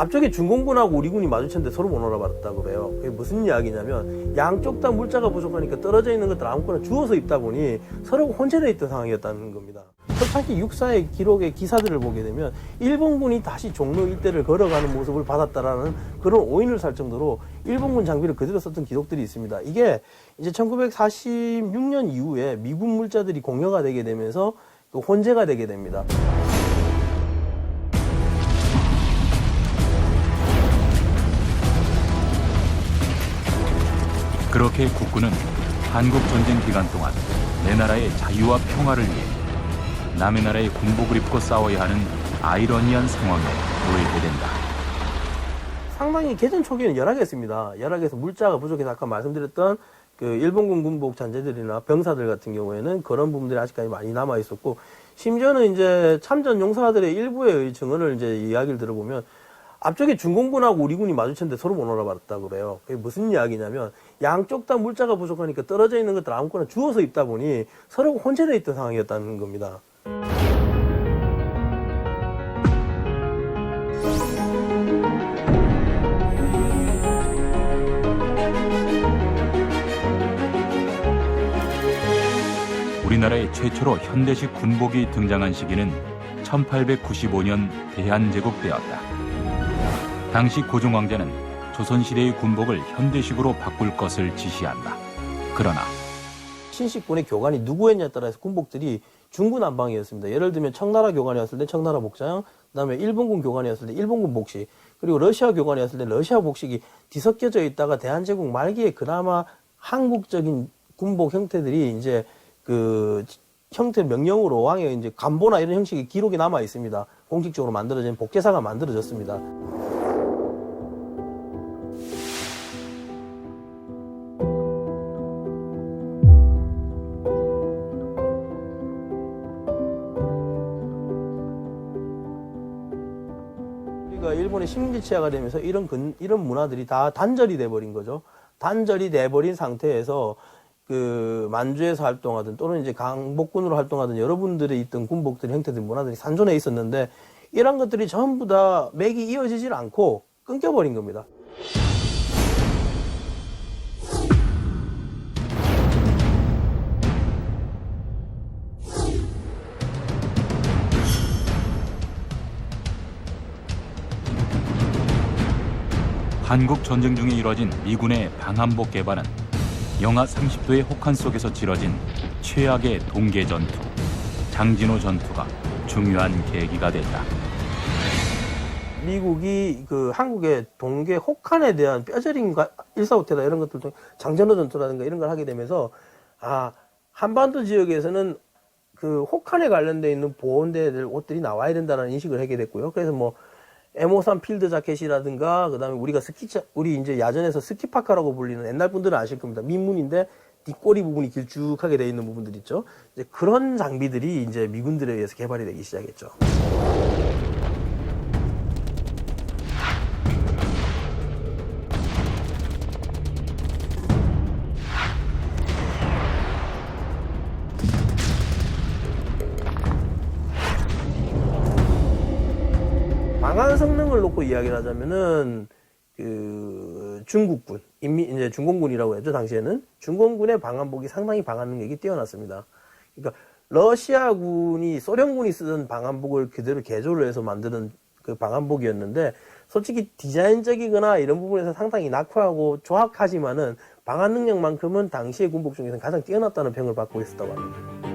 앞쪽에 중공군하고 우리 군이 마주쳤는데 서로 못 알아봤다고 그래요. 그게 무슨 이야기냐면 양쪽 다 물자가 부족하니까 떨어져 있는 것들 아무거나 주워서 입다 보니 서로 혼재되어 있던 상황이었다는 겁니다. 1086사의 기록의 기사들을 보게 되면 일본군이 다시 종로 일대를 걸어가는 모습을 받았다라는 그런 오인을 살 정도로 일본군 장비를 그대로 썼던 기록들이 있습니다. 이게 이제 1946년 이후에 미군 물자들이 공여가 되게 되면서 그 혼재가 되게 됩니다. 그렇게 국군은 한국전쟁 기간 동안 내 나라의 자유와 평화를 위해 남의 나라의 군복을 입고 싸워야 하는 아이러니한 상황에 놓이게 된다. 상당히 개전 초기에는 열악했습니다. 열악해서 물자가 부족해서 아까 말씀드렸던 그 일본군 군복 잔재들이나 병사들 같은 경우에는 그런 부분들이 아직까지 많이 남아 있었고, 심지어는 이제 참전 용사들의 일부의 증언을 이제 이야기를 들어보면 앞쪽에 중공군하고 우리 군이 마주쳤는데 서로 못 알아봤다고 그래요. 그게 무슨 이야기냐면 양쪽 다 물자가 부족하니까 떨어져 있는 것들 아무거나 주워서 입다 보니 서로 혼재되어 있던 상황이었다는 겁니다. 우리나라의 최초로 현대식 군복이 등장한 시기는 1895년 대한제국 때였다. 당시 고종왕자는 조선시대의 군복을 현대식으로 바꿀 것을 지시한다. 그러나 신식군의 교관이 누구였냐에 따라서 군복들이 중구난방이었습니다. 예를 들면 청나라 교관이었을 때 청나라 복장, 그다음에 일본군 교관이었을 때 일본군 복식, 그리고 러시아 교관이었을 때 러시아 복식이 뒤섞여져 있다가 대한제국 말기에 그나마 한국적인 군복 형태들이 이제 그 형태 명령으로 왕의 이제 간보나 이런 형식의 기록이 남아 있습니다. 공식적으로 만들어진 복제사가 만들어졌습니다. 우리가 일본의 식민지 취하가 되면서 이런 문화들이 다 단절이 돼버린 거죠. 단절이 돼버린 상태에서 그 만주에서 활동하든 또는 이제 강복군으로 활동하든 여러분들이 있던 군복들 형태들 문화들이 산존해 있었는데 이런 것들이 전부 다 맥이 이어지질 않고 끊겨버린 겁니다. 한국 전쟁 중에 이뤄진 미군의 방한복 개발은 영하 30도의 혹한 속에서 치러진 최악의 동계 전투, 장진호 전투가 중요한 계기가 됐다. 미국이 그 한국의 동계 혹한에 대한 뼈저린 일사후퇴다 이런 것들 중 장진호 전투라든가 이런 걸 하게 되면서 한반도 지역에서는 그 혹한에 관련돼 있는 보온대들 옷들이 나와야 된다는 인식을 하게 됐고요. 그래서 뭐 M53 필드 자켓이라든가 그다음에 우리 이제 야전에서 스키파카라고 불리는 옛날 분들은 아실 겁니다. 민문인데 뒷꼬리 부분이 길쭉하게 되어 있는 부분들 있죠. 이제 그런 장비들이 이제 미군들에 의해서 개발이 되기 시작했죠. 방한 성능을 놓고 이야기를 하자면은 그 중국군 이제 중공군이라고 했죠. 당시에는 중공군의 방한복이 상당히 방한 능력이 뛰어났습니다. 그러니까 러시아군이 소련군이 쓰던 방한복을 그대로 개조를 해서 만드는 그 방한복이었는데 솔직히 디자인적이거나 이런 부분에서 상당히 낙후하고 조악하지만은 방한 능력만큼은 당시의 군복 중에서는 가장 뛰어났다는 평을 받고 있었다고 합니다.